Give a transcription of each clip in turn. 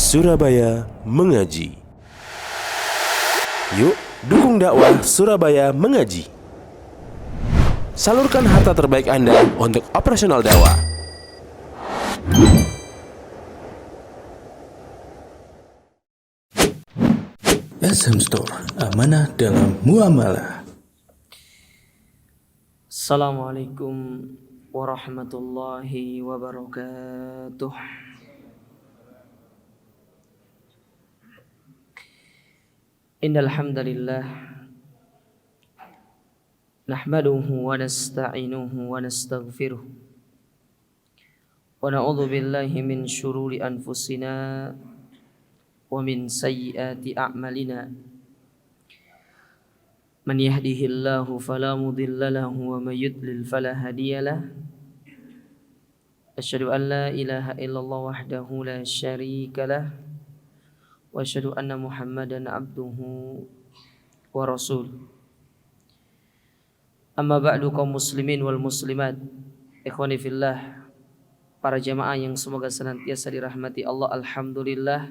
Surabaya Mengaji. Yuk, dukung dakwah Surabaya Mengaji. Salurkan harta terbaik Anda untuk operasional dakwah. SM Store, amanah dalam muamalah. Assalamualaikum warahmatullahi wabarakatuh. Innal hamdalillah nahmaduhu wa nasta'inuhu wa nastaghfiruh wa na'udzu billahi min syururi anfusina wa min sayyiati a'malina. Man yahdihillahu fala mudilla lahu wa may yudlil fala hadiyalah. Asyhadu an la ilaha illallah wahdahu la syarikalah wa asyhadu anna Muhammadan abduhu wa rasul. Amma ba'du, kaum muslimin wal muslimat, ikhwani fillah, para jamaah yang semoga senantiasa dirahmati Allah. Alhamdulillah,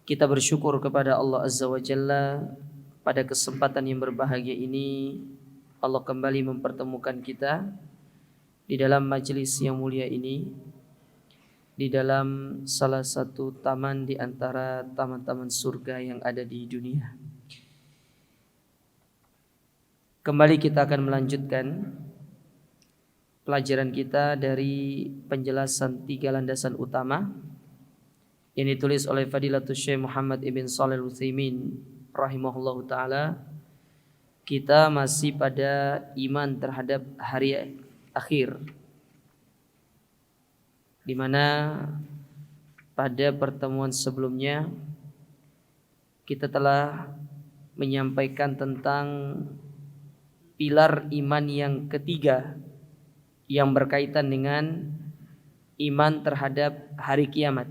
kita bersyukur kepada Allah Azza wa Jalla. Pada kesempatan yang berbahagia ini Allah kembali mempertemukan kita di dalam majelis yang mulia ini, di dalam salah satu taman di antara taman-taman surga yang ada di dunia. Kembali kita akan melanjutkan pelajaran kita dari penjelasan 3 landasan utama yang ditulis oleh Fadilatul Syekh Muhammad ibn Shalih Al-Utsaimin rahimahullahu ta'ala. Kita masih pada iman terhadap hari akhir, di mana pada pertemuan sebelumnya kita telah menyampaikan tentang pilar iman yang ketiga yang berkaitan dengan iman terhadap hari kiamat,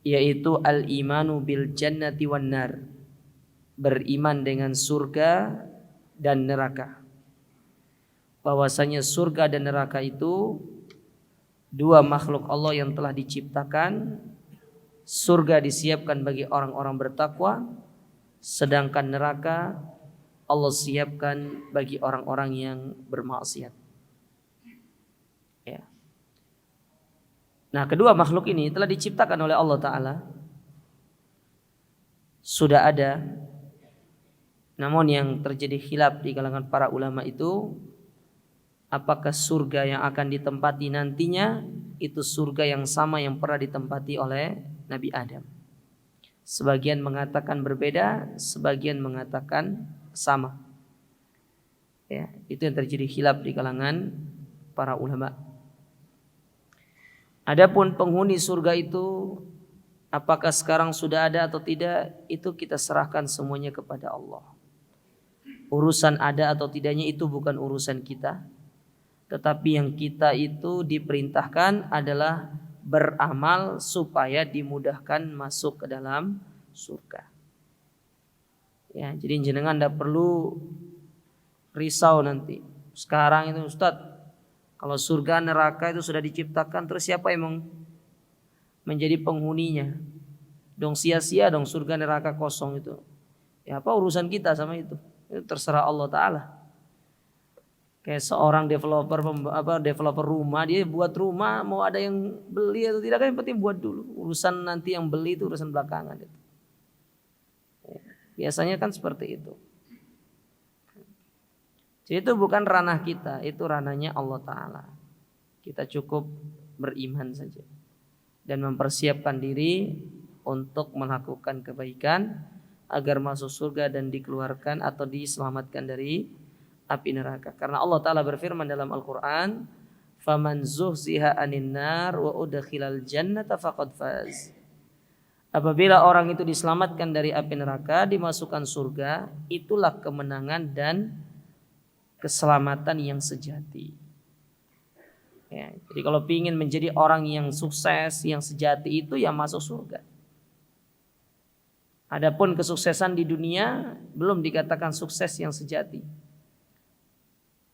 yaitu al-imanu bil jannati wan nar, beriman dengan surga dan neraka. Bahwasanya surga dan neraka itu dua makhluk Allah yang telah diciptakan. Surga disiapkan bagi orang-orang bertakwa, sedangkan neraka Allah siapkan bagi orang-orang yang bermaksiat. Ya. Nah, kedua makhluk ini telah diciptakan oleh Allah Ta'ala. Sudah ada. Namun yang terjadi khilaf di kalangan para ulama itu, apakah surga yang akan ditempati nantinya itu surga yang sama yang pernah ditempati oleh Nabi Adam. Sebagian mengatakan berbeda, sebagian mengatakan sama. Ya, itu yang terjadi khilaf di kalangan para ulama. Adapun penghuni surga itu apakah sekarang sudah ada atau tidak, itu kita serahkan semuanya kepada Allah. Urusan ada atau tidaknya itu bukan urusan kita, tetapi yang kita itu diperintahkan adalah beramal supaya dimudahkan masuk ke dalam surga. Ya, jadi jenengan tidak perlu risau nanti. Sekarang itu Ustaz, kalau surga neraka itu sudah diciptakan, terus siapa yang menjadi penghuninya? Dong sia-sia dong surga neraka kosong itu. Ya, apa urusan kita sama itu? Itu terserah Allah Ta'ala. Kayak seorang developer rumah, dia buat rumah, mau ada yang beli atau tidak, kan yang penting buat dulu. Urusan nanti yang beli itu urusan belakangan itu. Biasanya kan seperti itu. Jadi itu bukan ranah kita, itu ranahnya Allah Ta'ala. Kita cukup beriman saja dan mempersiapkan diri untuk melakukan kebaikan agar masuk surga dan dikeluarkan atau diselamatkan dari api neraka. Karena Allah Ta'ala berfirman dalam Al-Quran, "Faman zuhziha anin nar wa udkhilal jannata faqad faz." Apabila orang itu diselamatkan dari api neraka, dimasukkan surga, itulah kemenangan dan keselamatan yang sejati. Ya, jadi kalau ingin menjadi orang yang sukses, yang sejati itu, ya masuk surga. Adapun kesuksesan di dunia belum dikatakan sukses yang sejati.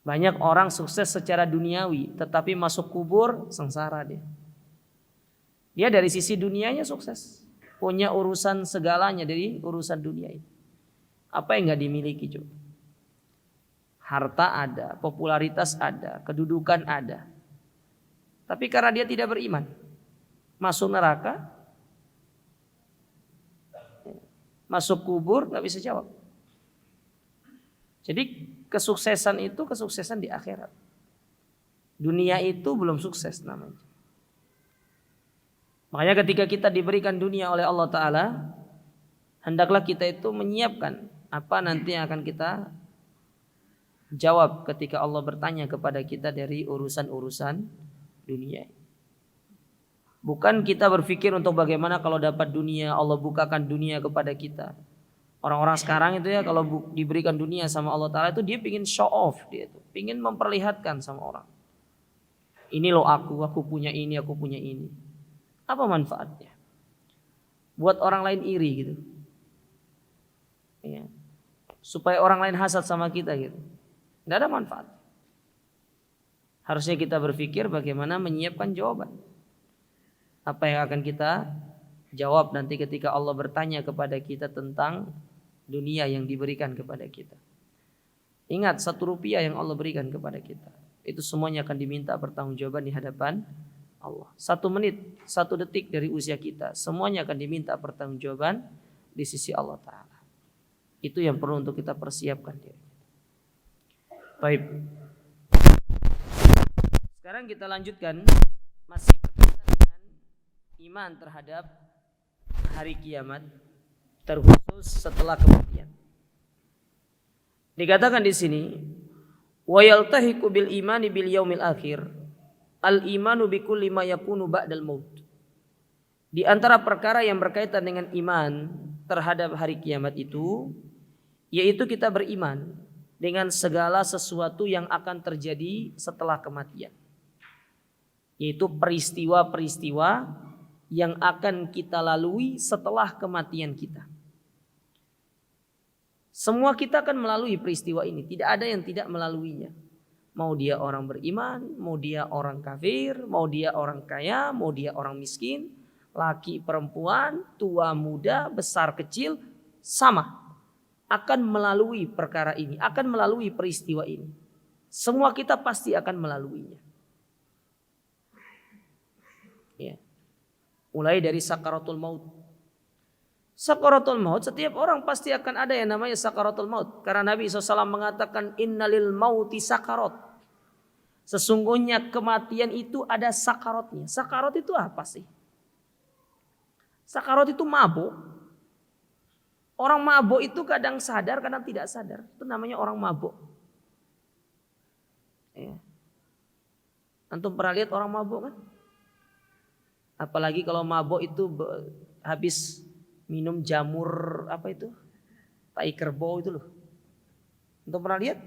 Banyak orang sukses secara duniawi, tetapi masuk kubur sengsara dia. Dia dari sisi dunianya sukses, punya urusan segalanya dari urusan dunia ini. Apa yang nggak dimiliki coba? Harta ada, popularitas ada, kedudukan ada. Tapi karena dia tidak beriman, masuk neraka, masuk kubur, nggak bisa jawab. Jadi kesuksesan itu kesuksesan di akhirat. Dunia itu belum sukses namanya. Makanya ketika kita diberikan dunia oleh Allah Ta'ala, hendaklah kita itu menyiapkan apa nanti yang akan kita jawab ketika Allah bertanya kepada kita dari urusan-urusan dunia. Bukan kita berpikir untuk bagaimana kalau dapat dunia, Allah bukakan dunia kepada kita. Orang-orang sekarang itu ya kalau diberikan dunia sama Allah Ta'ala itu dia pingin show off, dia itu pingin memperlihatkan sama orang. Ini loh aku punya ini, aku punya ini. Apa manfaatnya? Buat orang lain iri gitu. Ya. Supaya orang lain hasad sama kita gitu. Tidak ada manfaat. Harusnya kita berpikir bagaimana menyiapkan jawaban. Apa yang akan kita jawab nanti ketika Allah bertanya kepada kita tentang dunia yang diberikan kepada kita. Ingat, 1 rupiah yang Allah berikan kepada kita, itu semuanya akan diminta pertanggungjawaban di hadapan Allah. 1 menit, 1 detik dari usia kita, semuanya akan diminta pertanggungjawaban di sisi Allah Ta'ala. Itu yang perlu untuk kita persiapkan. Baik. Sekarang kita lanjutkan, masih berkaitan dengan iman terhadap hari kiamat, terkhusus setelah kematian. Dikatakan di sini, wa yaltahiqu bil imani bil yaumil akhir al imanu bi kulli ma yakunu ba'dal maut. Di antara perkara yang berkaitan dengan iman terhadap hari kiamat itu, yaitu kita beriman dengan segala sesuatu yang akan terjadi setelah kematian, yaitu peristiwa-peristiwa yang akan kita lalui setelah kematian kita. Semua kita akan melalui peristiwa ini, tidak ada yang tidak melaluinya. Mau dia orang beriman, mau dia orang kafir, mau dia orang kaya, mau dia orang miskin, laki perempuan, tua muda, besar kecil, sama akan melalui perkara ini, akan melalui peristiwa ini. Semua kita pasti akan melaluinya. Ya. Mulai dari sakaratul maut. Sakaratul maut, setiap orang pasti akan ada yang namanya sakaratul maut. Karena Nabi SAW mengatakan innalil mauti sakarat. Sesungguhnya kematian itu ada sakaratnya. Sakarat itu apa sih? Sakarat itu mabuk. Orang mabuk itu kadang sadar, kadang tidak sadar. Itu namanya orang mabuk. Ya. Antum pernah lihat orang mabuk kan? Apalagi kalau mabuk itu habis minum jamur apa itu? Tai kerbau itu loh. Antum pernah lihat?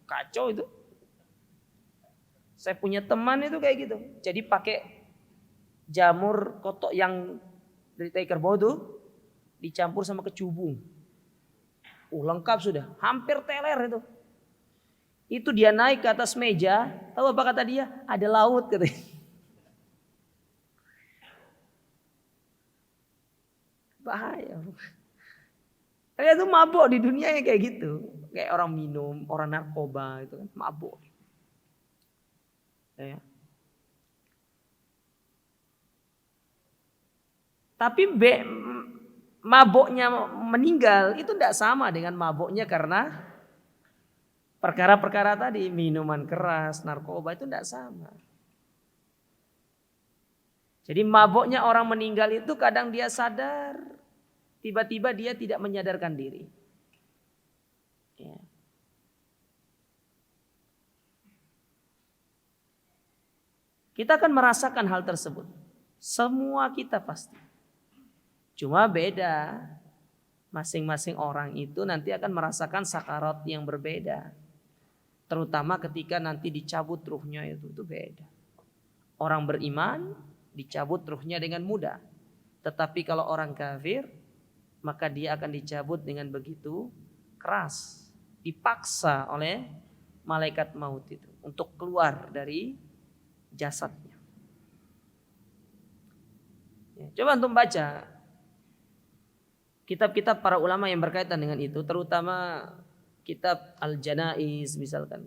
Kacau itu. Saya punya teman itu kayak gitu. Jadi pakai jamur kotok yang dari tai kerbau itu dicampur sama kecubung. Lengkap sudah. Hampir teler itu. Itu dia naik ke atas meja. Tahu apa kata dia? Ada laut katanya. Bahaya. Kayak itu mabuk di dunia yang kayak gitu. Kayak orang minum, orang narkoba itu kan mabuk. Ya. Tapi mabuknya meninggal itu tidak sama dengan mabuknya karena perkara-perkara tadi, minuman keras, narkoba itu tidak sama. Jadi mabuknya orang meninggal itu kadang dia sadar, tiba-tiba dia tidak menyadarkan diri. Ya. Kita akan merasakan hal tersebut. Semua kita pasti. Cuma beda. Masing-masing orang itu nanti akan merasakan sakarat yang berbeda. Terutama ketika nanti dicabut ruhnya itu beda. Orang beriman dicabut ruhnya dengan mudah. Tetapi kalau orang kafir, maka dia akan dicabut dengan begitu keras. Dipaksa oleh malaikat maut itu untuk keluar dari jasadnya. Coba antum baca kitab-kitab para ulama yang berkaitan dengan itu, terutama kitab Al-Janaiz misalkan.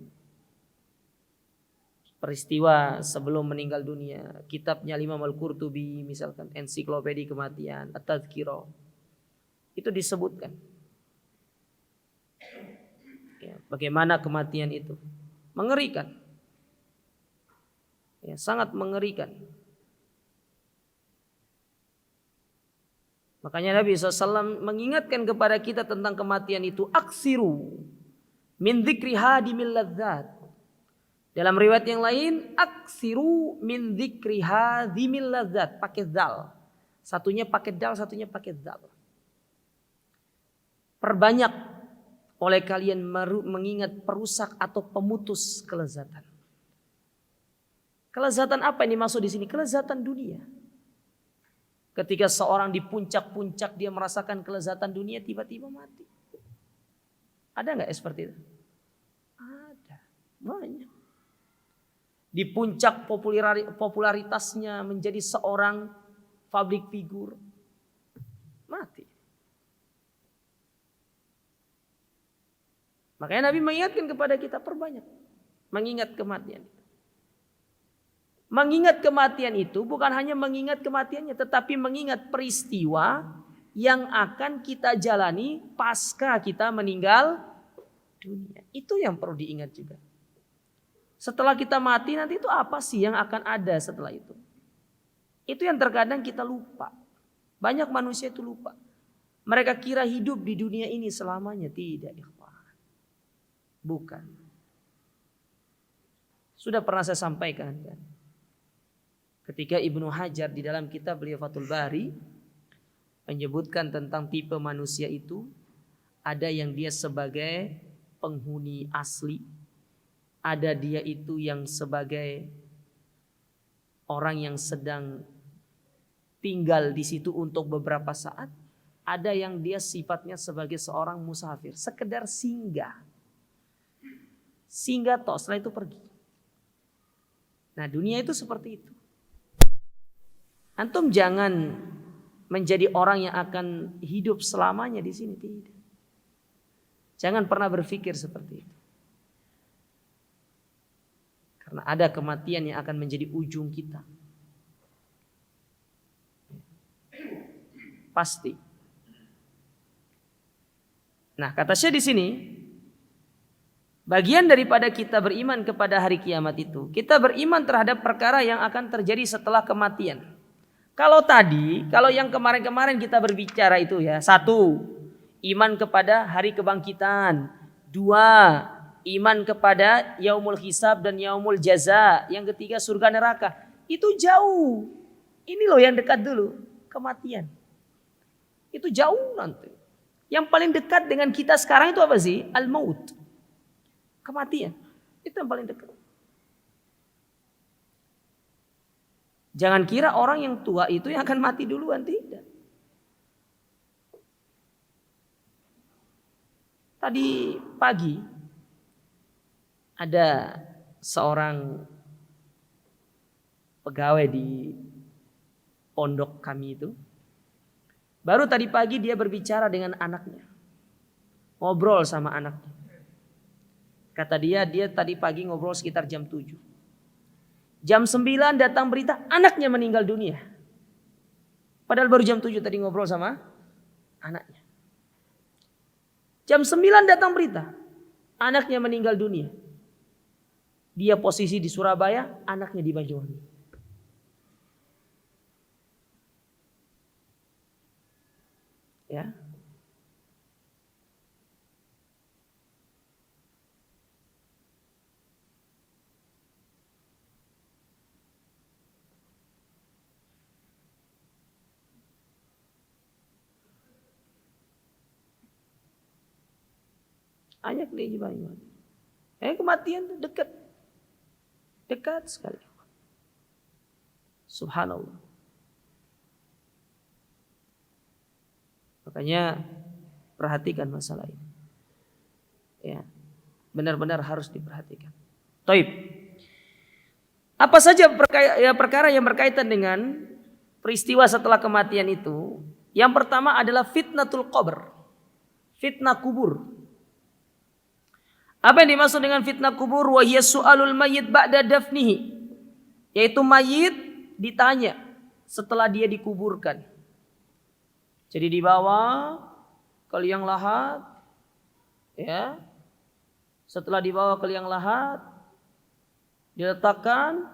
Peristiwa sebelum meninggal dunia, kitabnya Imam Al-Qurtubi misalkan, ensiklopedia kematian, At-Tadhkirah. Itu disebutkan. Ya, bagaimana kematian itu mengerikan. Ya, sangat mengerikan. Makanya Nabi SAW mengingatkan kepada kita tentang kematian itu. Aksiru min dzikri hadimil ladzat. Dalam riwayat yang lain, aksiru min dzikri hadimil ladzat. Pakai dzal. Satunya pakai dal, satunya pakai dzal. Perbanyak oleh kalian mengingat perusak atau pemutus kelezatan. Kelezatan apa ini maksud di sini? Kelezatan dunia. Ketika seorang di puncak-puncak dia merasakan kelezatan dunia, tiba-tiba mati. Ada nggak seperti itu? Ada, banyak. Di puncak popularitasnya menjadi seorang public figure, mati. Makanya Nabi mengingatkan kepada kita perbanyak mengingat kematian. Mengingat kematian itu bukan hanya mengingat kematiannya, tetapi mengingat peristiwa yang akan kita jalani pasca kita meninggal dunia. Itu yang perlu diingat juga. Setelah kita mati nanti itu apa sih yang akan ada setelah itu? Itu yang terkadang kita lupa. Banyak manusia itu lupa. Mereka kira hidup di dunia ini selamanya. Tidak, ikhwan. Bukan. Sudah pernah saya sampaikan kan? Ketika Ibnu Hajar di dalam kitab beliau Fathul Bari menyebutkan tentang tipe manusia itu, ada yang dia sebagai penghuni asli, ada dia itu yang sebagai orang yang sedang tinggal di situ untuk beberapa saat, ada yang dia sifatnya sebagai seorang musafir, sekedar singgah toh, setelah itu pergi. Nah, dunia itu seperti itu. Antum jangan menjadi orang yang akan hidup selamanya di sini, tidak. Jangan pernah berpikir seperti itu. Karena ada kematian yang akan menjadi ujung kita. Pasti. Nah, kata Syekh di sini, bagian daripada kita beriman kepada hari kiamat itu, kita beriman terhadap perkara yang akan terjadi setelah kematian. Kalau yang kemarin-kemarin kita berbicara itu ya, 1, iman kepada hari kebangkitan. 2, iman kepada yaumul hisab dan yaumul jaza. Yang ketiga surga neraka. Itu jauh. Ini loh yang dekat dulu, kematian. Itu jauh nanti. Yang paling dekat dengan kita sekarang itu apa sih? Al-maut. Kematian. Itu yang paling dekat. Jangan kira orang yang tua itu yang akan mati duluan, tidak. Tadi pagi ada seorang pegawai di pondok kami itu. Baru tadi pagi dia berbicara dengan anaknya. Ngobrol sama anaknya. Kata dia tadi pagi ngobrol sekitar jam 7. Jam 9 datang berita anaknya meninggal dunia. Padahal baru jam 7 tadi ngobrol sama anaknya. Jam 9 datang berita anaknya meninggal dunia. Dia posisi di Surabaya, anaknya di Banyuwangi. Ya. Ayak di Banyuwangi. Kematian itu dekat. Dekat sekali. Subhanallah. Makanya perhatikan masalah ini. Ya, benar-benar harus diperhatikan. Taib. Apa saja perkara yang berkaitan dengan peristiwa setelah kematian itu, yang pertama adalah fitnatul qabr. Fitnah kubur. Apa yang dimaksud dengan fitnah kubur? Wa hiya su'alul mayyit ba'da dafnihi. Yaitu mayit ditanya setelah dia dikuburkan. Jadi dibawa ke liang lahat, ya. Setelah dibawa ke liang lahat, diletakkan,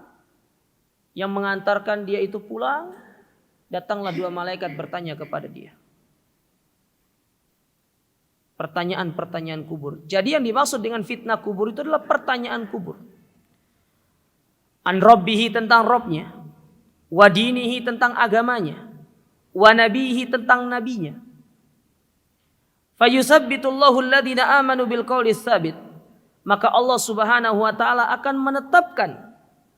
yang mengantarkan dia itu pulang, datanglah dua malaikat bertanya kepada dia. Pertanyaan-pertanyaan kubur. Jadi yang dimaksud dengan fitnah kubur itu adalah pertanyaan kubur. An rabbihi tentang Robnya, wa dinihi tentang agamanya, wa nabihi tentang nabinya. Fayusabbitullahu alladhina amanu bil qawli tsabit. Maka Allah Subhanahu wa taala akan menetapkan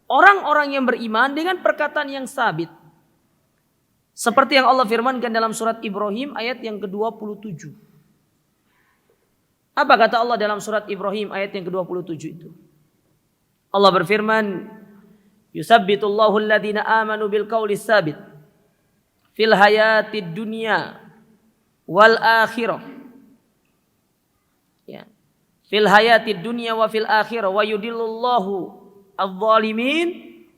orang-orang yang beriman dengan perkataan yang sabit. Seperti yang Allah firmankan dalam surat Ibrahim ayat yang ke-27. Apa kata Allah dalam surat Ibrahim ayat yang ke-27 itu? Allah berfirman, yusabbitullahu alladhina amanu bil qawli tsabit fil hayatid dunya wal akhirah. Ya. Fil hayatid dunya wa fil akhirah wa yudillullahu adh-dhalimin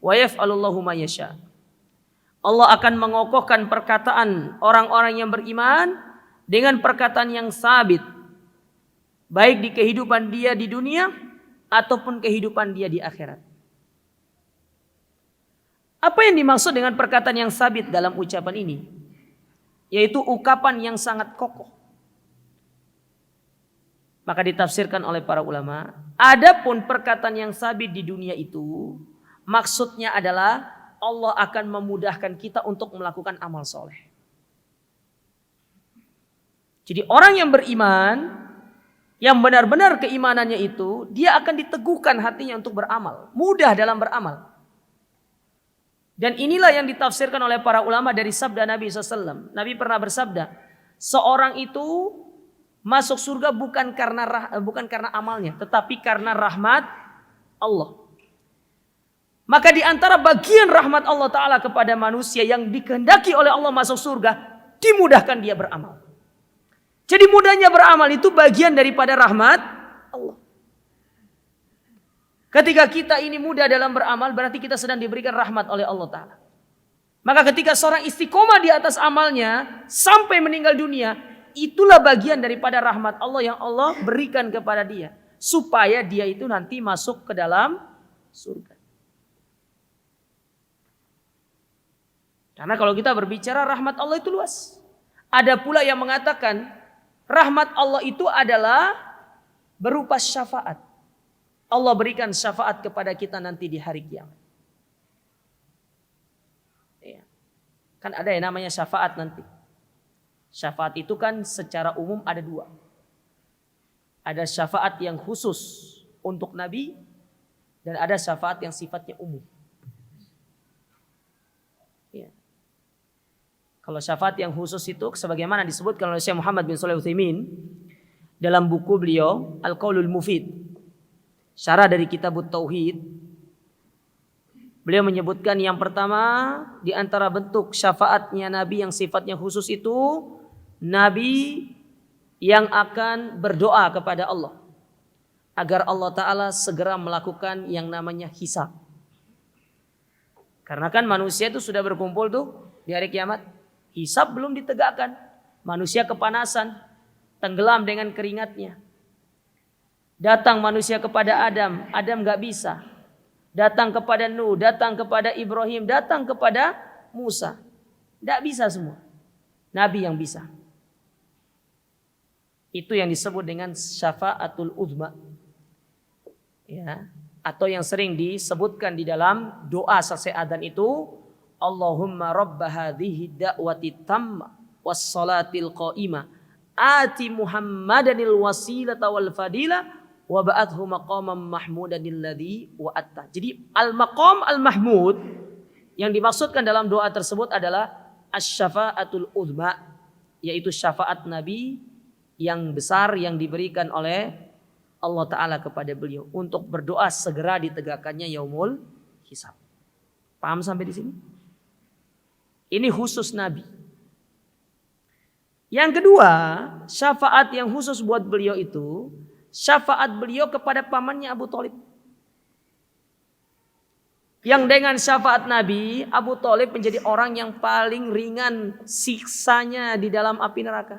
wa yaf'alullahu ma yasha. Allah akan mengokohkan perkataan orang-orang yang beriman dengan perkataan yang sabit, baik di kehidupan dia di dunia ataupun kehidupan dia di akhirat. Apa yang dimaksud dengan perkataan yang sabit dalam ucapan ini? Yaitu ungkapan yang sangat kokoh. Maka ditafsirkan oleh para ulama, adapun perkataan yang sabit di dunia itu maksudnya adalah Allah akan memudahkan kita untuk melakukan amal soleh. Jadi orang yang beriman, yang benar-benar keimanannya itu, dia akan diteguhkan hatinya untuk beramal, mudah dalam beramal. Dan inilah yang ditafsirkan oleh para ulama dari sabda Nabi SAW. Nabi pernah bersabda, seorang itu masuk surga bukan karena amalnya, tetapi karena rahmat Allah. Maka di antara bagian rahmat Allah Ta'ala kepada manusia yang dikehendaki oleh Allah masuk surga, dimudahkan dia beramal. Jadi mudahnya beramal itu bagian daripada rahmat Allah. Ketika kita ini mudah dalam beramal, berarti kita sedang diberikan rahmat oleh Allah Ta'ala. Maka ketika seorang istiqomah di atas amalnya sampai meninggal dunia, itulah bagian daripada rahmat Allah yang Allah berikan kepada dia. Supaya dia itu nanti masuk ke dalam surga. Karena kalau kita berbicara rahmat Allah itu luas. Ada pula yang mengatakan rahmat Allah itu adalah berupa syafaat. Allah berikan syafaat kepada kita nanti di hari kiamat. Ya. Kan ada yang namanya syafaat nanti. Syafaat itu kan secara umum ada dua. Ada syafaat yang khusus untuk Nabi dan ada syafaat yang sifatnya umum. Ya. Kalau syafaat yang khusus itu sebagaimana disebutkan oleh Syekh Muhammad bin Shalih Al-Utsaimin dalam buku beliau Al-Qaulul Mufid, syarah dari Kitabut Tauhid. Beliau menyebutkan yang pertama di antara bentuk syafaatnya Nabi yang sifatnya khusus itu Nabi yang akan berdoa kepada Allah agar Allah Ta'ala segera melakukan yang namanya hisab. Karena kan manusia itu sudah berkumpul tuh di hari kiamat. Hisab belum ditegakkan. Manusia kepanasan, tenggelam dengan keringatnya. Datang manusia kepada Adam, Adam gak bisa. Datang kepada Nuh, datang kepada Ibrahim, datang kepada Musa. Gak bisa semua. Nabi yang bisa. Itu yang disebut dengan syafaatul uzma. Ya, atau yang sering disebutkan di dalam doa selesai adzan itu, Allahumma rabba hadhihi da'wati tamma was salatil qa'imah ati Muhammadanil wasilata wal fadila wa ba'athu maqaman mahmudanil ladzi wa'atta. Jadi al-maqam al-mahmud yang dimaksudkan dalam doa tersebut adalah asy-syafaatul uzma, yaitu syafaat Nabi yang besar yang diberikan oleh Allah Ta'ala kepada beliau untuk berdoa segera ditegakkannya yaumul hisab. Paham sampai di sini? Ini khusus Nabi. Yang kedua, syafaat yang khusus buat beliau itu syafaat beliau kepada pamannya Abu Thalib. Yang dengan syafaat Nabi, Abu Thalib menjadi orang yang paling ringan siksanya di dalam api neraka.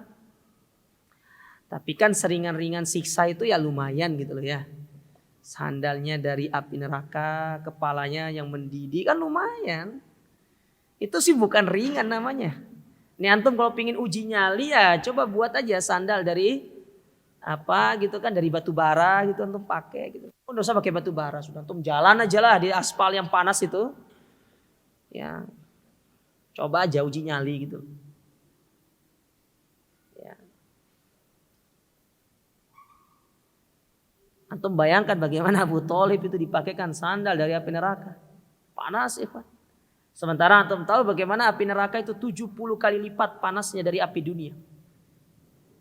Tapi kan seringan-ringan siksa itu ya lumayan gitu loh ya. Sandalnya dari api neraka, kepalanya yang mendidih kan lumayan. Itu sih bukan ringan namanya. Nih antum kalau pingin uji nyali ya coba buat aja sandal dari apa gitu kan, dari batu bara gitu antum pakai gitu. Oh, enggak usah pakai batu bara, sudah antum jalan aja lah di aspal yang panas itu. Ya. Coba aja uji nyali gitu. Ya. Antum bayangkan bagaimana Abu Thalib itu dipakaikan sandal dari api neraka. Panas ya, Pak. Sementara antum tahu bagaimana api neraka itu 70 kali lipat panasnya dari api dunia.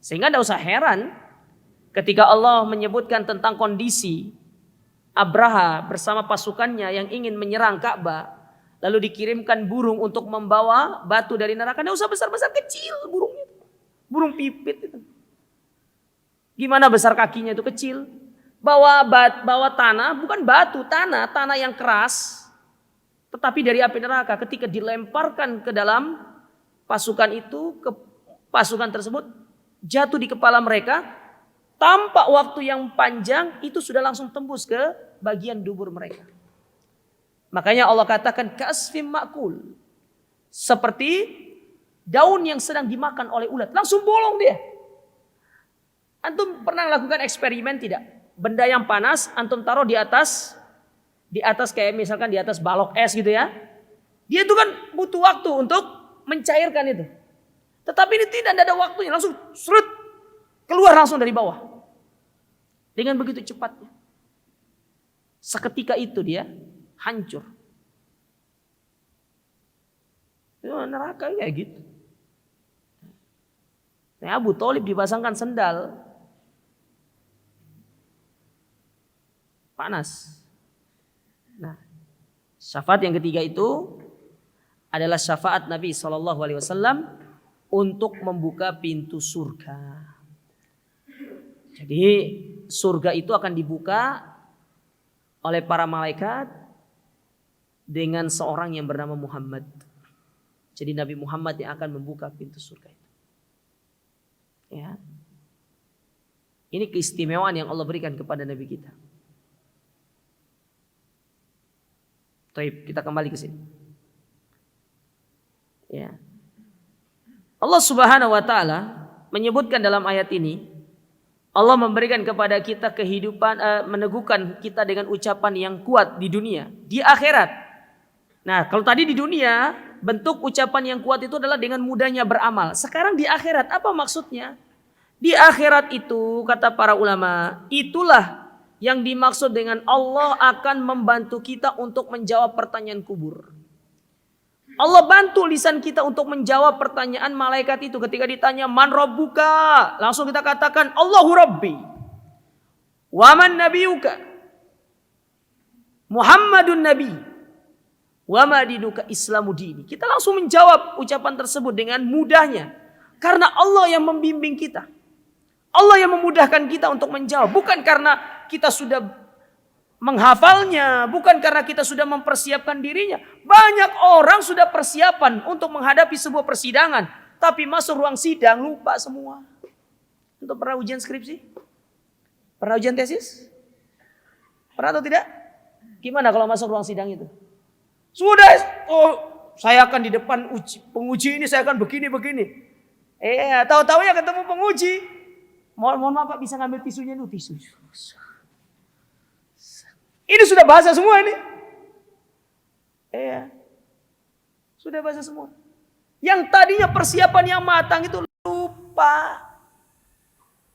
Sehingga tidak usah heran ketika Allah menyebutkan tentang kondisi Abraha bersama pasukannya yang ingin menyerang Ka'bah, lalu dikirimkan burung untuk membawa batu dari neraka. Tidak usah besar-besar, kecil burungnya. Burung pipit itu. Gimana besar kakinya itu, kecil. Bawa tanah, bukan batu, tanah yang keras. Tetapi dari api neraka ketika dilemparkan ke dalam pasukan itu, ke pasukan tersebut jatuh di kepala mereka, tanpa waktu yang panjang itu sudah langsung tembus ke bagian dubur mereka. Makanya Allah katakan kasfim makul, seperti daun yang sedang dimakan oleh ulat, langsung bolong dia. Antum pernah lakukan eksperimen tidak? Benda yang panas antum taruh di atas kayak misalkan di atas balok es gitu ya. Dia itu kan butuh waktu untuk mencairkan itu. Tetapi ini tidak ada waktunya, langsung serut keluar langsung dari bawah. Dengan begitu cepatnya. Seketika itu dia hancur. Itu neraka kayak gitu. Nah, Abu Thalib dipasangkan sendal. Panas. Nah, syafaat yang ketiga itu adalah syafaat Nabi SAW untuk membuka pintu surga. Jadi surga itu akan dibuka oleh para malaikat dengan seorang yang bernama Muhammad. Jadi Nabi Muhammad yang akan membuka pintu surga itu. Ya. Ini keistimewaan yang Allah berikan kepada Nabi kita. Baik, kita kembali ke sini. Ya. Allah Subhanahu wa taala menyebutkan dalam ayat ini, Allah memberikan kepada kita kehidupan, meneguhkan kita dengan ucapan yang kuat di dunia, di akhirat. Nah, kalau tadi di dunia bentuk ucapan yang kuat itu adalah dengan mudahnya beramal. Sekarang di akhirat apa maksudnya? Di akhirat itu kata para ulama, itulah yang dimaksud dengan Allah akan membantu kita untuk menjawab pertanyaan kubur. Allah bantu lisan kita untuk menjawab pertanyaan malaikat itu ketika ditanya man rabbuka, langsung kita katakan Allahu Rabbi. Wa man nabiyuka? Muhammadun Nabi. Wa ma dinuka Islamu dini. Kita langsung menjawab ucapan tersebut dengan mudahnya karena Allah yang membimbing kita. Allah yang memudahkan kita untuk menjawab, bukan karena kita sudah menghafalnya, bukan karena kita sudah mempersiapkan dirinya. Banyak orang sudah persiapan untuk menghadapi sebuah persidangan, tapi masuk ruang sidang lupa semua. Untuk pernah ujian skripsi? Pernah ujian tesis? Pernah atau tidak? Gimana kalau masuk ruang sidang itu? Sudah, saya akan di depan penguji ini, saya akan begini. Tahu-tahu ya ketemu penguji. Mohon maaf Pak, bisa ngambil tisunya dulu, tisu. Ini sudah bahasa semua ini. Sudah bahasa semua. Yang tadinya persiapan yang matang itu lupa.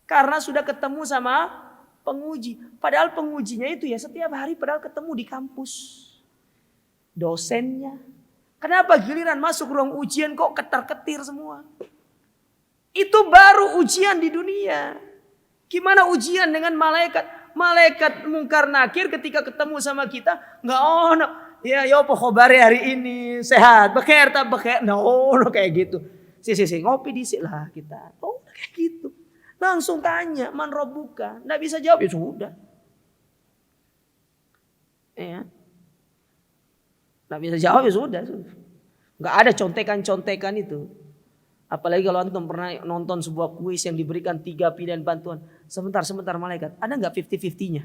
Karena sudah ketemu sama penguji. Padahal pengujinya itu ya setiap hari padahal ketemu di kampus. Dosennya. Kenapa giliran masuk ruang ujian kok ketar-ketir semua? Itu baru ujian di dunia. Gimana ujian dengan malaikat? Malaikat mungkar nakir ketika ketemu sama kita, nggak ono. Ya, yo apa khabare hari ini? Sehat, bekhair tak bekhair? No, kayak gitu. Si ngopi disik lah kita. Oh, kayak gitu. Langsung tanya, man rabbuka? Nggak bisa jawab, ya sudah. Ya. Nggak bisa jawab, ya sudah. Nggak ada contekan-contekan itu. Apalagi kalau antum pernah nonton sebuah kuis yang diberikan 3 pilihan bantuan. Sebentar malaikat. Ada nggak 50-50-nya?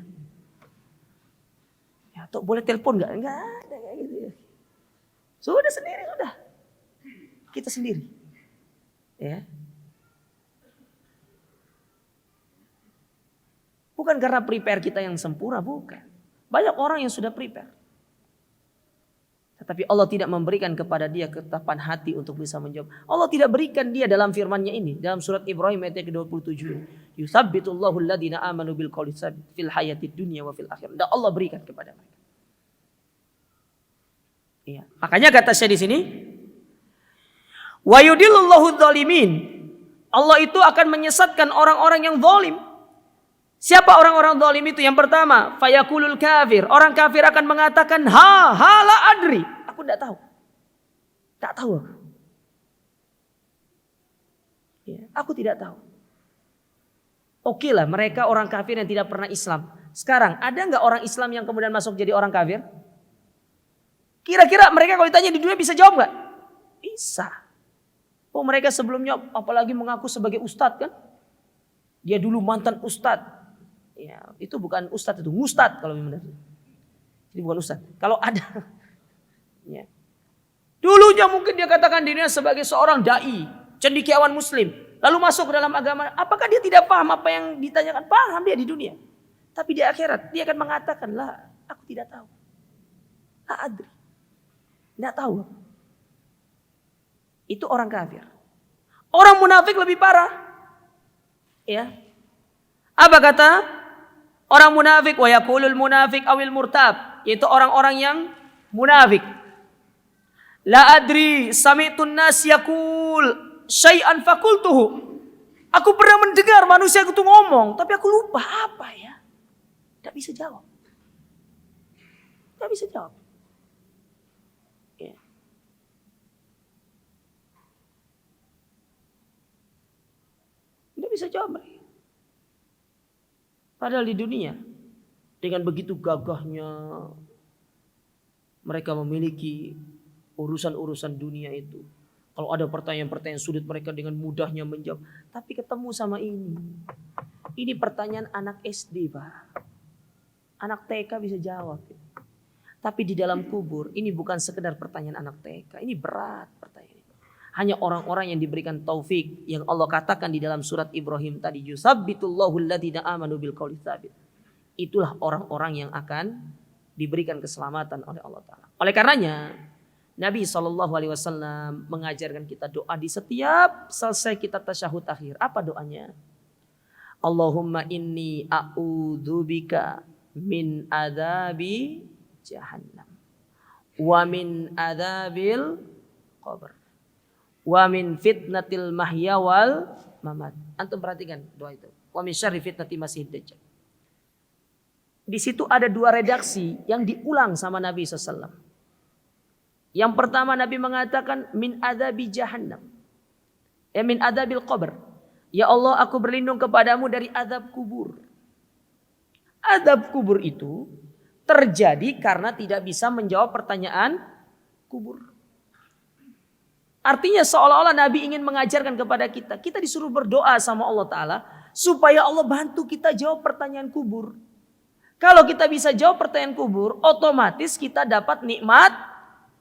Ya, atau boleh telepon nggak? Nggak ada kayak gitu. Sudah sendiri, sudah. Kita sendiri. Ya. Bukan karena prepare kita yang sempurna, bukan. Banyak orang yang sudah prepare. Tetapi Allah tidak memberikan kepada dia ketetapan hati untuk bisa menjawab. Allah tidak berikan dia dalam firman-Nya ini. Dalam surat Ibrahim ayat ke-27. Yutsabbitullahu alladhina amanu bil qawli tsabit fil hayatid dunya wa fil akhirah. Dan Allah berikan kepada mereka. Iya. Makanya kata saya di sini, wa yudillullahu dzalimin. Allah itu akan menyesatkan orang-orang yang zalim. Siapa orang-orang zalim itu? Yang pertama, fayakulul kafir. Orang kafir akan mengatakan, la adri. Aku tidak tahu. Tak tahu aku. Ya, aku tidak tahu. Oke lah, mereka orang kafir yang tidak pernah Islam. Sekarang, ada nggak orang Islam yang kemudian masuk jadi orang kafir? Kira-kira mereka kalau ditanya di dunia bisa jawab nggak? Bisa. Oh, mereka sebelumnya apalagi mengaku sebagai ustadz kan? Dia dulu mantan ustadz. Ya, itu bukan ustadz, itu ngustadz kalau benar. Ini bukan ustadz. Kalau ada, ya. Dulunya mungkin dia katakan dirinya sebagai seorang dai, cendekiawan Muslim, lalu masuk ke dalam agama. Apakah dia tidak paham apa yang ditanyakan? Paham dia di dunia. Tapi di akhirat dia akan mengatakan, lah, aku tidak tahu. La adri. Tidak tahu. Itu orang kafir. Orang munafik lebih parah. Ya. Apa kata orang munafik? Wa yaqulul munafik awil murtab. Yaitu orang-orang yang munafik. La adri sami'tun nas yaqul syai'an fakultuhu. Aku pernah mendengar manusia itu ngomong, tapi aku lupa apa ya. Tidak bisa jawab. Tidak bisa jawab. Ya. Tidak bisa jawab. Padahal di dunia dengan begitu gagahnya mereka memiliki urusan-urusan dunia itu. Kalau ada pertanyaan-pertanyaan sulit mereka dengan mudahnya menjawab. Tapi ketemu sama ini. Ini pertanyaan anak SD, Pak. Anak TK bisa jawab. Tapi di dalam kubur ini bukan sekedar pertanyaan anak TK. Ini berat pertanyaan. Hanya orang-orang yang diberikan taufik yang Allah katakan di dalam surat Ibrahim tadi, yusabbitullahu alladhina amanu bil qawli tsabit. Itulah orang-orang yang akan diberikan keselamatan oleh Allah Ta'ala. Oleh karenanya Nabi SAW mengajarkan kita doa di setiap selesai kita tasyahud akhir. Apa doanya? Allahumma inni a'udzubika min adzabi jahannam wa min adzabil qabr wa min fitnatil mahya wal mamat. Antum perhatikan doa itu. Wa min syarri fitnati masiihid dajjal. Di situ ada 2 redaksi yang diulang sama Nabi SAW. Yang pertama Nabi mengatakan min adzabi jahannam. Min adzabil qabr. Ya Allah, aku berlindung kepadamu dari azab kubur. Azab kubur itu terjadi karena tidak bisa menjawab pertanyaan kubur. Artinya seolah-olah Nabi ingin mengajarkan kepada kita. Kita disuruh berdoa sama Allah Ta'ala supaya Allah bantu kita jawab pertanyaan kubur. Kalau kita bisa jawab pertanyaan kubur, otomatis kita dapat nikmat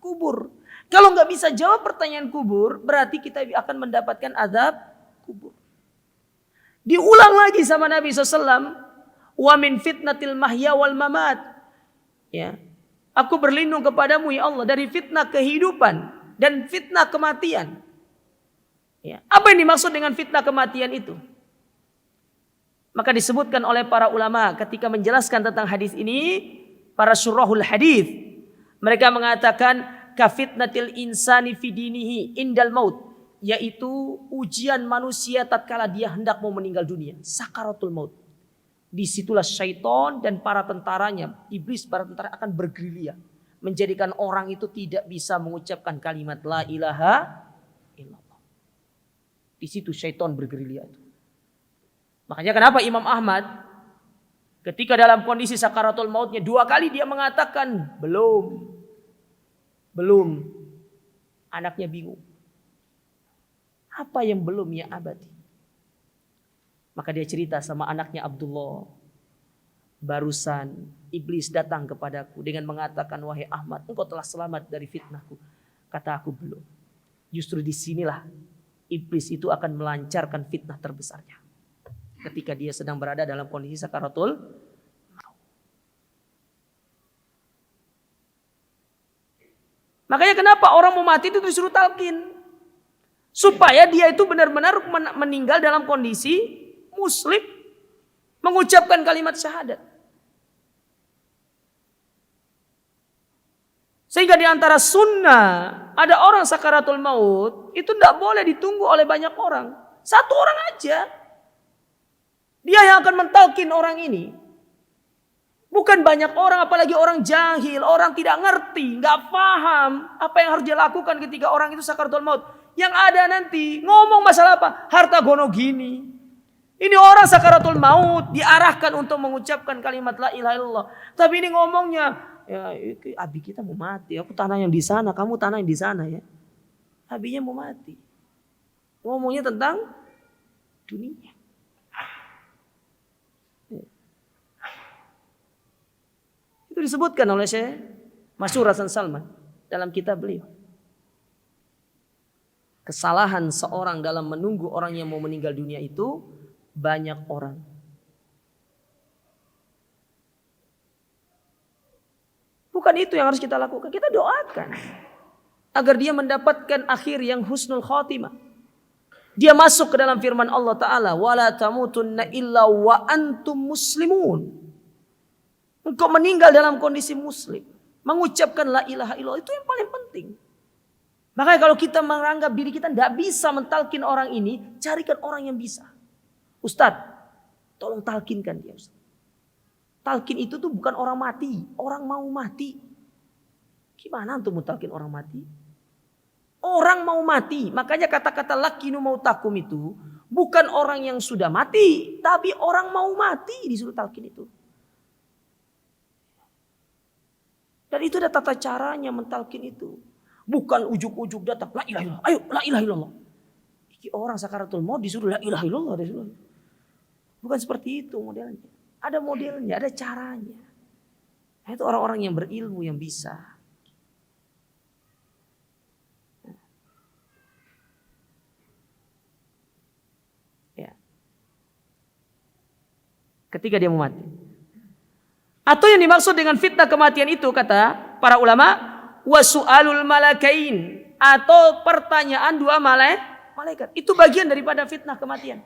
kubur. Kalau nggak bisa jawab pertanyaan kubur, berarti kita akan mendapatkan azab kubur. Diulang lagi sama Nabi SAW. Wa min fitnatil mahya wal mamat. Ya. Aku berlindung kepadamu ya Allah dari fitnah kehidupan dan fitnah kematian. Ya. Apa yang dimaksud dengan fitnah kematian itu? Maka disebutkan oleh para ulama ketika menjelaskan tentang hadis ini, para syurahul hadis, mereka mengatakan kafitnatil insani fi dinihi indal maut, yaitu ujian manusia tatkala dia hendak mau meninggal dunia, sakaratul maut. Disitulah syaitan dan para tentaranya, iblis para tentara akan bergerilya, menjadikan orang itu tidak bisa mengucapkan kalimat la ilaha illallah. Di situ syaitan bergerilya itu. Makanya kenapa Imam Ahmad ketika dalam kondisi sakaratul mautnya 2 kali dia mengatakan belum. Anaknya bingung. Apa yang belum ya abadi? Maka dia cerita sama anaknya Abdullah. Barusan iblis datang kepadaku dengan mengatakan, wahai Ahmad, engkau telah selamat dari fitnahku. Kata aku belum. Justru disinilah iblis itu akan melancarkan fitnah terbesarnya. Ketika dia sedang berada dalam kondisi sakaratul maut. Makanya kenapa orang mau mati itu disuruh talqin. Supaya dia itu benar-benar meninggal dalam kondisi muslim. Mengucapkan kalimat syahadat. Sehingga di antara sunnah ada orang sakaratul maut itu tidak boleh ditunggu oleh banyak orang. 1 orang aja. Dia yang akan mentalkin orang ini. Bukan banyak orang, apalagi orang jahil, orang tidak ngerti, nggak paham apa yang harus dia lakukan ketika orang itu sakaratul maut. Yang ada nanti ngomong masalah apa? Harta gono gini. Ini orang sakaratul maut diarahkan untuk mengucapkan kalimat la ilaha illallah. Tapi ini ngomongnya, ya abi kita mau mati. Aku tanah yang di sana, kamu tanah yang di sana ya. Abinya mau mati. Ngomongnya tentang dunia. Itu disebutkan oleh Syekh Masyhur Hasan Salman dalam kitab beliau. Kesalahan seorang dalam menunggu orang yang mau meninggal dunia itu banyak orang. Bukan itu yang harus kita lakukan. Kita doakan agar dia mendapatkan akhir yang husnul khotimah. Dia masuk ke dalam firman Allah Ta'ala, wala tamutunna illa wa antum muslimun. Engkau meninggal dalam kondisi muslim. Mengucapkan la ilaha illallah itu yang paling penting. Makanya kalau kita menganggap diri kita tidak bisa mentalkin orang ini, carikan orang yang bisa. Ustadz, tolong talkinkan dia Ustadz. Talkin itu tuh bukan orang mati, orang mau mati. Gimana untuk mentalkin orang mati? Orang mau mati, makanya kata-kata lakinu mautakum itu bukan orang yang sudah mati, tapi orang mau mati disuruh talkin itu. Dan itu ada tata caranya mentalkin itu. Bukan ujuk-ujuk datang, la ilaha illallah, ayo la ilaha illallah. Iki orang sakaratul maut disuruh la ilaha illallah. Bukan seperti itu modelnya. Ada modelnya, ada caranya. Nah, itu orang-orang yang berilmu yang bisa. Ya. Ketika dia mau mati. Atau yang dimaksud dengan fitnah kematian itu kata para ulama wasu'alul malakain atau pertanyaan 2 malaikat. Itu bagian daripada fitnah kematian.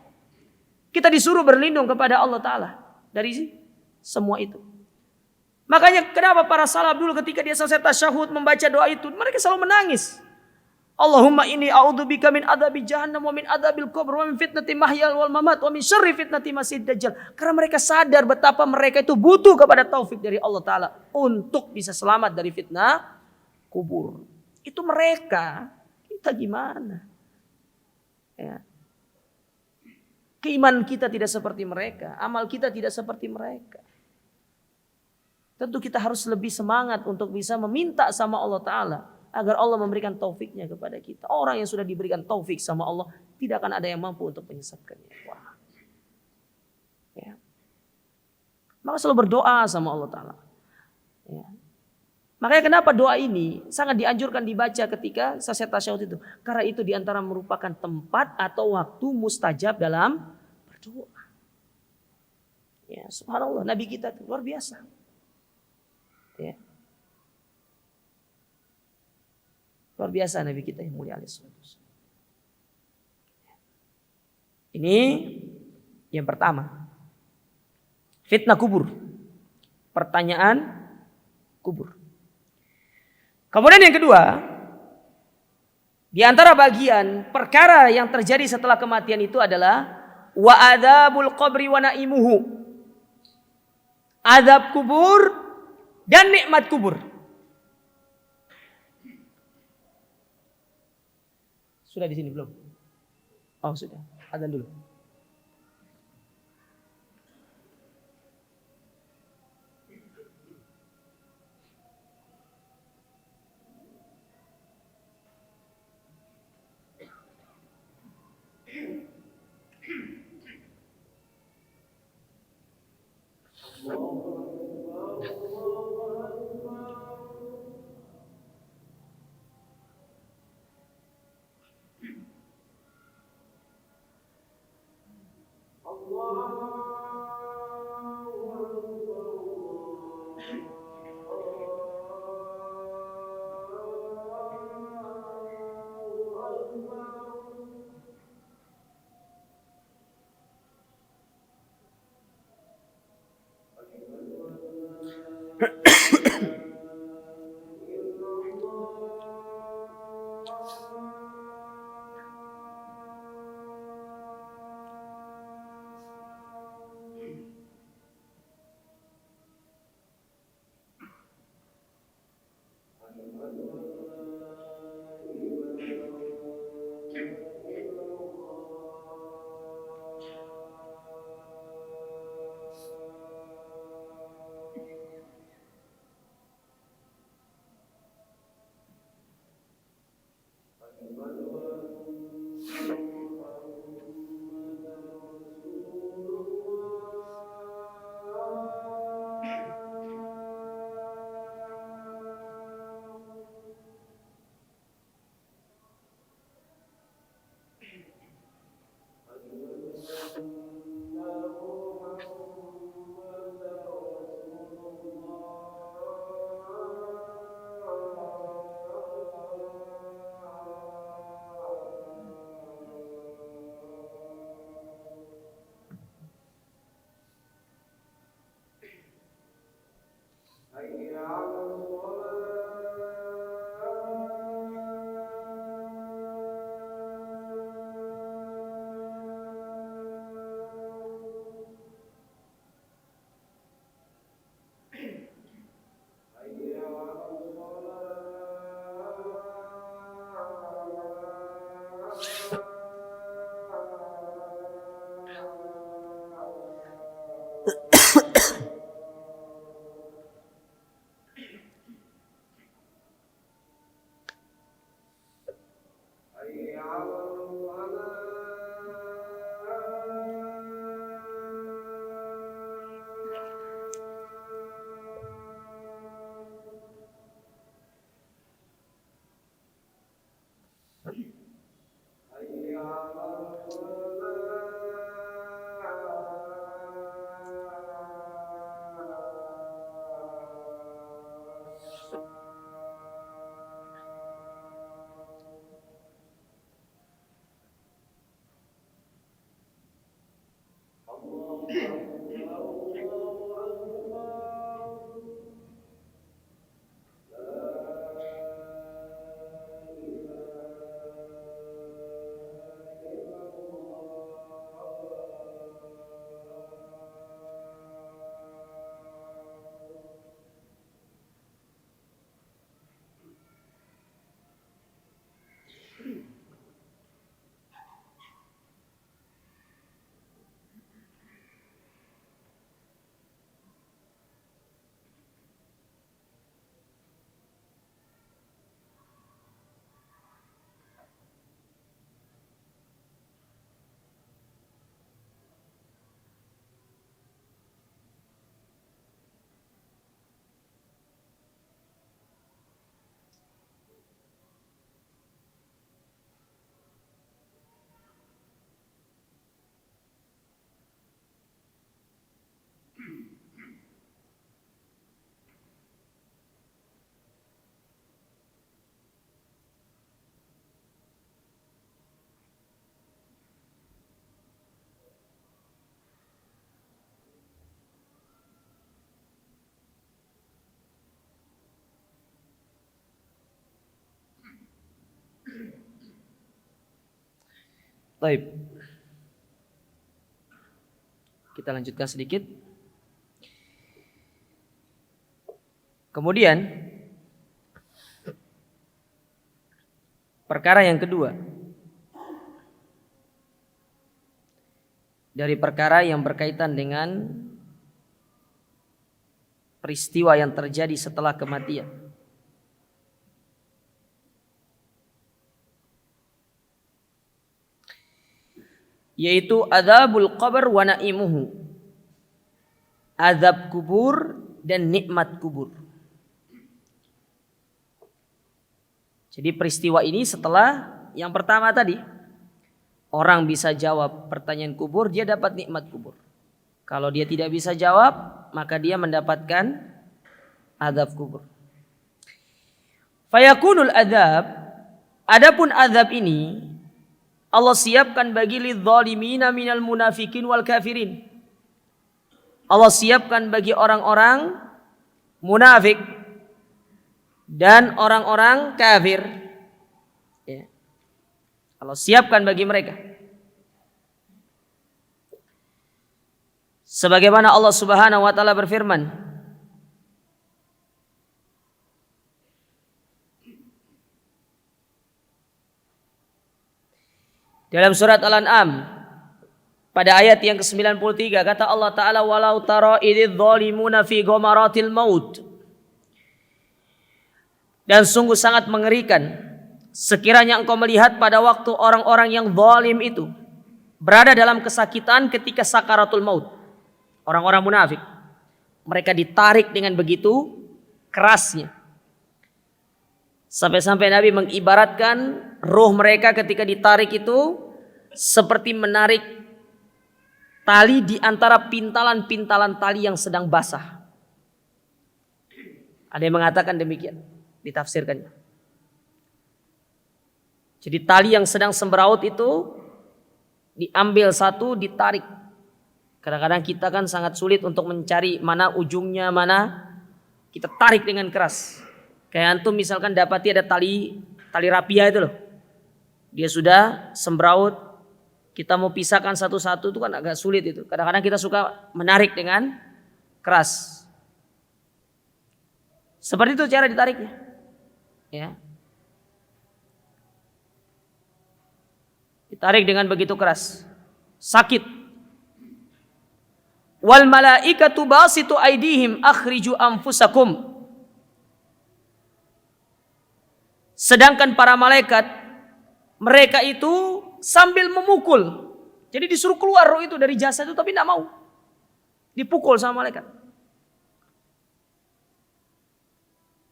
Kita disuruh berlindung kepada Allah Ta'ala dari semua itu. Makanya kenapa para salaf dulu ketika dia selesai tasyahud membaca doa itu mereka selalu menangis. Allahumma inni a'udzubika min adzabi jahannam wa min adzabil qabr wa min fitnati mahyal wal mamat wa min syarri fitnati masiihid dajjal. Karena mereka sadar betapa mereka itu butuh kepada taufik dari Allah Ta'ala untuk bisa selamat dari fitnah kubur. Itu mereka. Kita gimana? Ya. Keimanan kita tidak seperti mereka. Amal kita tidak seperti mereka. Tentu kita harus lebih semangat untuk bisa meminta sama Allah Ta'ala agar Allah memberikan taufiknya kepada kita. Orang yang sudah diberikan taufik sama Allah tidak akan ada yang mampu untuk menyesatkannya. Wah. Ya. Maka selalu berdoa sama Allah Ta'ala. Ya. Makanya kenapa doa ini sangat dianjurkan dibaca ketika selesai tasyahud itu. Karena itu diantara merupakan tempat atau waktu mustajab dalam berdoa. Ya, subhanallah, Nabi kita itu luar biasa. Ya. Luar biasa Nabi kita yang mulia alaihissalam. Ini yang pertama. Fitnah kubur. Pertanyaan kubur. Kemudian yang kedua, di antara bagian perkara yang terjadi setelah kematian itu adalah wa adzabul qabri wa naimuhu. Azab kubur dan nikmat kubur. Sudah di sini belum? Oh sudah. Adzan dulu. Baik. Kita lanjutkan sedikit. Kemudian perkara yang kedua, dari perkara yang berkaitan dengan peristiwa yang terjadi setelah kematian. Yaitu adzabul qabr wa na'imuhu. Azab kubur dan nikmat kubur. Jadi peristiwa ini setelah yang pertama tadi, orang bisa jawab pertanyaan kubur, dia dapat nikmat kubur. Kalau dia tidak bisa jawab, maka dia mendapatkan azab kubur. Fayakunul azab, adapun azab ini Allah siapkan bagi lidzalimina minal munafikin wal kafirin. Allah siapkan bagi orang-orang munafik dan orang-orang kafir. Ya. Allah siapkan bagi mereka. Sebagaimana Allah Subhanahu wa taala berfirman, dalam surat Al-An'am pada ayat yang ke-93 kata Allah Ta'ala, walau tara idz zalimuna fi ghamaratil maut. Dan sungguh sangat mengerikan sekiranya engkau melihat pada waktu orang-orang yang zalim itu berada dalam kesakitan ketika sakaratul maut. Orang-orang munafik, mereka ditarik dengan begitu kerasnya. Sampai-sampai Nabi mengibaratkan ruh mereka ketika ditarik itu seperti menarik tali di antara pintalan-pintalan tali yang sedang basah. Ada yang mengatakan demikian, ditafsirkannya. Jadi tali yang sedang sembraut itu diambil satu, ditarik. Kadang-kadang kita kan sangat sulit untuk mencari mana ujungnya, mana kita tarik dengan keras. Kayak antum misalkan dapati ada tali rapia itu loh. Dia sudah sembraut. Kita mau pisahkan satu-satu itu kan agak sulit itu. Kadang-kadang kita suka menarik dengan keras. Seperti itu cara ditariknya. Ya. Ditarik dengan begitu keras. Sakit. Wal malaikatu basitu aidihim akhriju anfusakum. Sedangkan para malaikat, mereka itu sambil memukul. Jadi disuruh keluar roh itu dari jasad itu, tapi tidak mau. Dipukul sama malaikat.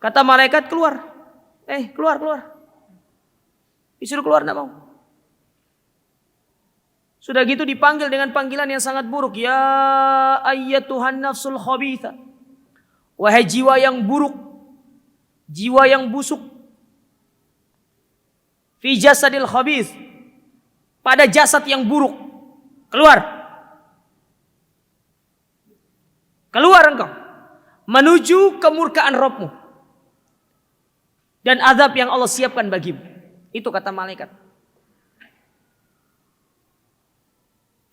Kata malaikat keluar. Keluar. Disuruh keluar, tidak mau. Sudah gitu dipanggil dengan panggilan yang sangat buruk. Ya ayyatuhan nafsul khabitha. Wahai jiwa yang buruk. Jiwa yang busuk. Fi jasadil khabith. Pada jasad yang buruk. Keluar. Keluar engkau. Menuju kemurkaan Rabbmu. Dan azab yang Allah siapkan bagimu. Itu kata malaikat.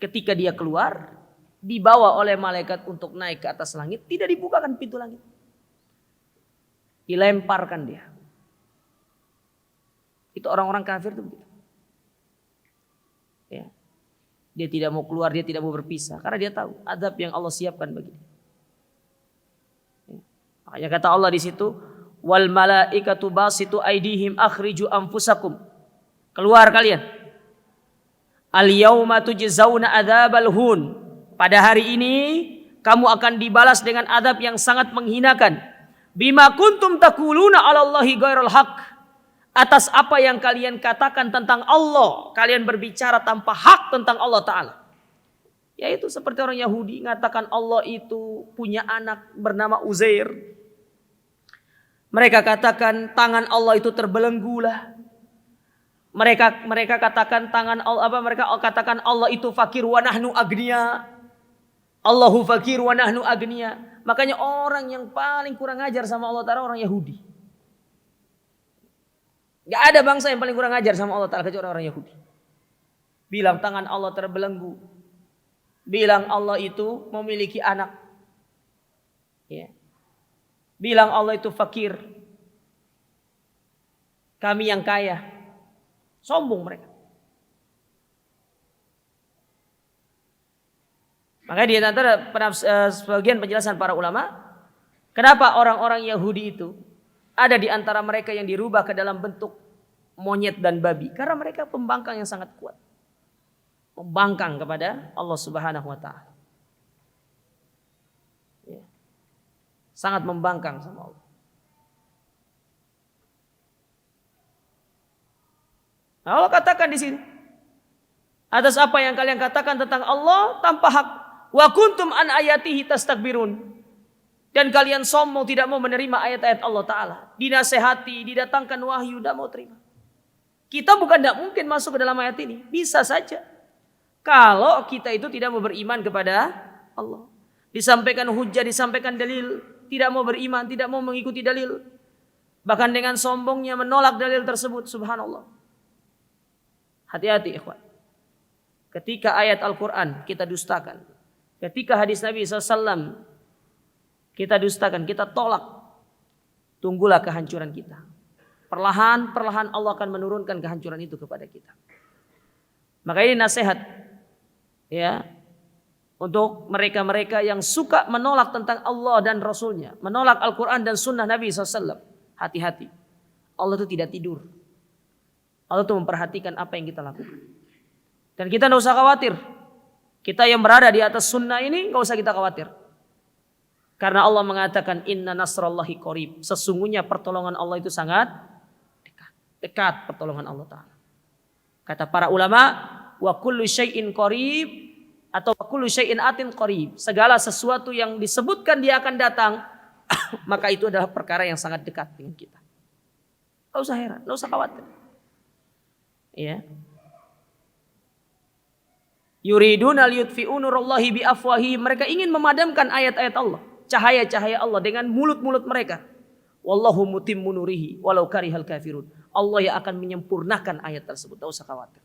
Ketika dia keluar, dibawa oleh malaikat untuk naik ke atas langit, tidak dibukakan pintu langit. Dilemparkan dia. Itu orang-orang kafir itu begitu. Ya. Dia tidak mau keluar, dia tidak mau berpisah karena dia tahu azab yang Allah siapkan bagi dia. Ya. Makanya kata Allah di situ, wal malaikatu basitu aidihim akhriju anfusakum. Keluar kalian. Al yauma tujzauna adzabal hun. Pada hari ini kamu akan dibalas dengan azab yang sangat menghinakan. Bima kuntum taquluna 'alallahi ghairal haqq. Atas apa yang kalian katakan tentang Allah. Kalian berbicara tanpa hak tentang Allah Ta'ala. Yaitu seperti orang Yahudi mengatakan Allah itu punya anak bernama Uzair. Mereka katakan tangan Allah itu terbelenggu lah. Mereka katakan mereka katakan Allah itu fakir wa nahnu agniya. Allahu fakir wa nahnu agniya. Makanya orang yang paling kurang ajar sama Allah Ta'ala orang Yahudi. Gak ada bangsa yang paling kurang ajar sama Allah Ta'ala kecuali orang Yahudi. Bilang tangan Allah terbelenggu. Bilang Allah itu memiliki anak. Ya. Bilang Allah itu fakir. Kami yang kaya. Sombong mereka. Makanya di antara sebagian penjelasan para ulama, kenapa orang-orang Yahudi itu ada di antara mereka yang dirubah ke dalam bentuk monyet dan babi? Karena mereka pembangkang yang sangat kuat. Membangkang kepada Allah Subhanahu wa taala. Ya. Sangat membangkang sama Allah. Nah, Allah katakan di sini atas apa yang kalian katakan tentang Allah tanpa hak. Wa kuntum an ayatihi tastakbirun. Dan kalian sombong tidak mau menerima ayat-ayat Allah Ta'ala. Dinasehati, didatangkan wahyu, tidak mau terima. Kita bukan tidak mungkin masuk ke dalam ayat ini. Bisa saja. Kalau kita itu tidak mau beriman kepada Allah. Disampaikan hujah, disampaikan dalil. Tidak mau beriman, tidak mau mengikuti dalil. Bahkan dengan sombongnya menolak dalil tersebut. Subhanallah. Hati-hati ikhwan. Ketika ayat Al-Quran kita dustakan. Ketika hadis Nabi SAW kita dustakan, kita tolak. Tunggulah kehancuran kita. Perlahan-perlahan Allah akan menurunkan kehancuran itu kepada kita. Maka ini nasihat ya untuk mereka-mereka yang suka menolak tentang Allah dan Rasulnya, menolak Al-Quran dan Sunnah Nabi SAW. Hati-hati. Allah itu tidak tidur. Allah itu memperhatikan apa yang kita lakukan. Dan kita tidak usah khawatir. Kita yang berada di atas sunnah ini tidak usah kita khawatir. Karena Allah mengatakan inna nasrallahi qarib. Sesungguhnya pertolongan Allah itu sangat dekat. Dekat pertolongan Allah Ta'ala. Kata para ulama, wa kullu syai'in qarib atau wa kullu syai'in atin qarib. Segala sesuatu yang disebutkan dia akan datang, maka itu adalah perkara yang sangat dekat dengan kita. Tidak usah heran, tidak usah khawatir. Ya. Yuriduna liyutfi'u nurallahi biafwahi. Mereka ingin memadamkan ayat-ayat Allah, cahaya-cahaya Allah dengan mulut-mulut mereka. Wallahu mutimmu nurihi walau karihal kafirun. Allah yang akan menyempurnakan ayat tersebut. Tidak usah khawatir.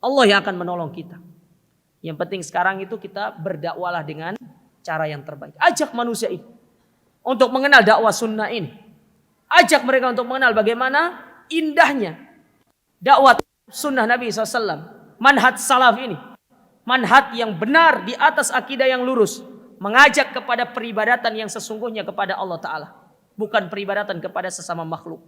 Allah yang akan menolong kita. Yang penting sekarang itu kita berdakwalah dengan cara yang terbaik. Ajak manusia ini untuk mengenal dakwah sunnah ini. Ajak mereka untuk mengenal bagaimana indahnya dakwah sunnah Nabi SAW. Manhaj salaf ini. Manhaj yang benar di atas akidah yang lurus. Mengajak kepada peribadatan yang sesungguhnya kepada Allah Ta'ala. Bukan peribadatan kepada sesama makhluk.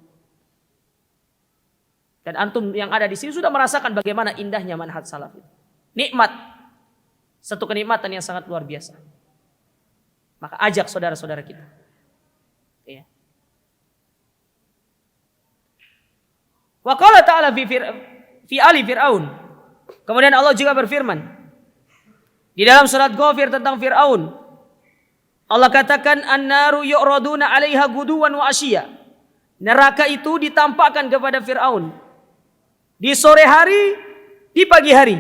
Dan antum yang ada di sini sudah merasakan bagaimana indahnya manhaj salaf itu. Nikmat. Satu kenikmatan yang sangat luar biasa. Maka ajak saudara-saudara kita. Ya. Wa qala ta'ala fi ali Fir'aun. Kemudian Allah juga berfirman di dalam surat Ghafir tentang Fir'aun. Allah katakan an-naru yu'raduna 'alaiha guduwan wa ashiya. Neraka itu ditampakkan kepada Fir'aun di sore hari, di pagi hari.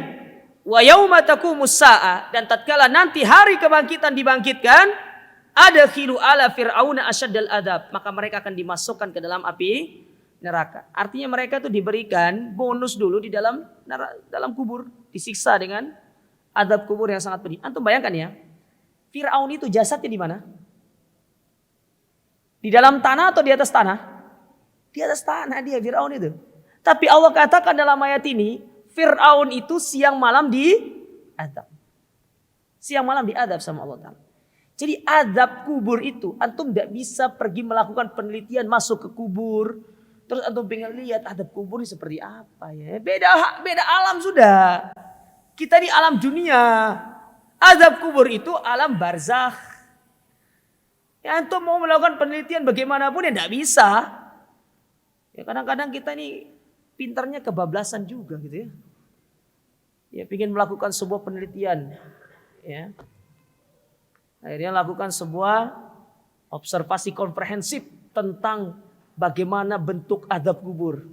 Wa yauma taqumus sa'a, dan tatkala nanti hari kebangkitan dibangkitkan, adkhilu ala fir'auna asyaddal adab, maka mereka akan dimasukkan ke dalam api neraka. Artinya mereka itu diberikan bonus dulu di dalam kubur, disiksa dengan adab kubur yang sangat pedih. Antum bayangkan ya, Fir'aun itu jasadnya di mana? Di dalam tanah atau di atas tanah? Di atas tanah dia Fir'aun itu. Tapi Allah katakan dalam ayat ini, Fir'aun itu siang malam diadab. Siang malam diadab sama Allah Ta'ala. Jadi adab kubur itu, antum tidak bisa pergi melakukan penelitian masuk ke kubur. Terus antum pengen lihat adab kubur ini seperti apa ya. Beda alam sudah. Kita di alam dunia. Azab kubur itu alam barzakh. Ya antum mau melakukan penelitian bagaimanapun ya tidak bisa. Ya kadang-kadang kita ini pintarnya kebablasan juga gitu ya. Ya ingin melakukan sebuah penelitian. Ya. Akhirnya lakukan sebuah observasi komprehensif tentang bagaimana bentuk azab kubur.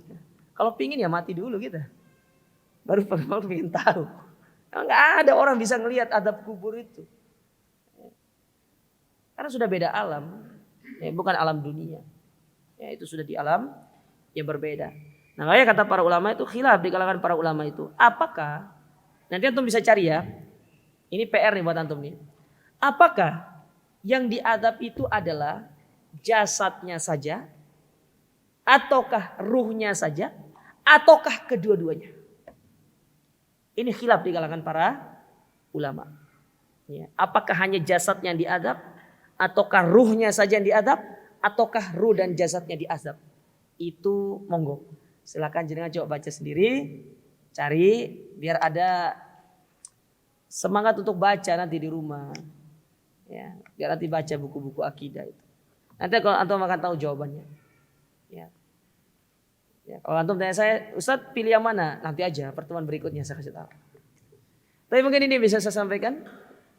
Kalau pingin ya mati dulu kita. Baru pengen tahu. Enggak ada orang bisa ngelihat adab kubur itu. Karena sudah beda alam. Ya, bukan alam dunia. Ya, itu sudah di alam yang berbeda. Nah, makanya kata para ulama itu khilaf di kalangan para ulama itu. Apakah, nanti antum bisa cari ya. Ini PR nih buat antum nih. Apakah yang diadab itu adalah jasadnya saja? Ataukah ruhnya saja? Ataukah kedua-duanya? Ini khilaf di kalangan para ulama. Ya, apakah hanya jasadnya yang diadab, ataukah ruhnya saja yang diadab, ataukah ruh dan jasadnya diazab? Itu monggo. Silakan jenengan coba baca sendiri, cari biar ada semangat untuk baca nanti di rumah. Ya, biar nanti baca buku-buku akidah itu. Nanti kalau antum akan tahu jawabannya. Ya. Ya, kalau antum tanya saya, Ustadz pilih yang mana? Nanti aja pertemuan berikutnya saya kasih tahu. Tapi mungkin ini bisa saya sampaikan.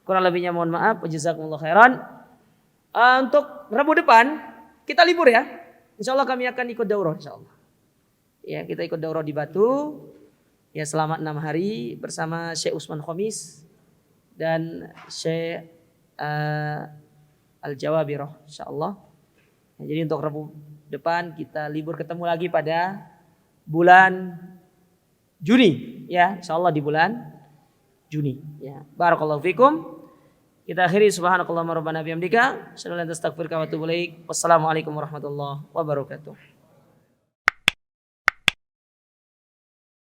Kurang lebihnya mohon maaf. Jazakumullah khairan. Untuk Rabu depan kita libur ya. Insya Allah kami akan ikut daurah insya Allah. Ya, kita ikut daurah di Batu. Ya, selama 6 hari bersama Syekh Usman Khamis dan Syekh Al-Jawabirah insyaallah. Ya, jadi untuk Rabu depan kita libur, ketemu lagi pada bulan Juni ya, insyaallah di bulan Juni ya. Barakallahu fikum. Kita akhiri subhanakallahumma rabbana bihamdika asyhadu an la ilaha illa anta astaghfiruka wa atubu ilaik. Wassalamualaikum warahmatullahi wabarakatuh.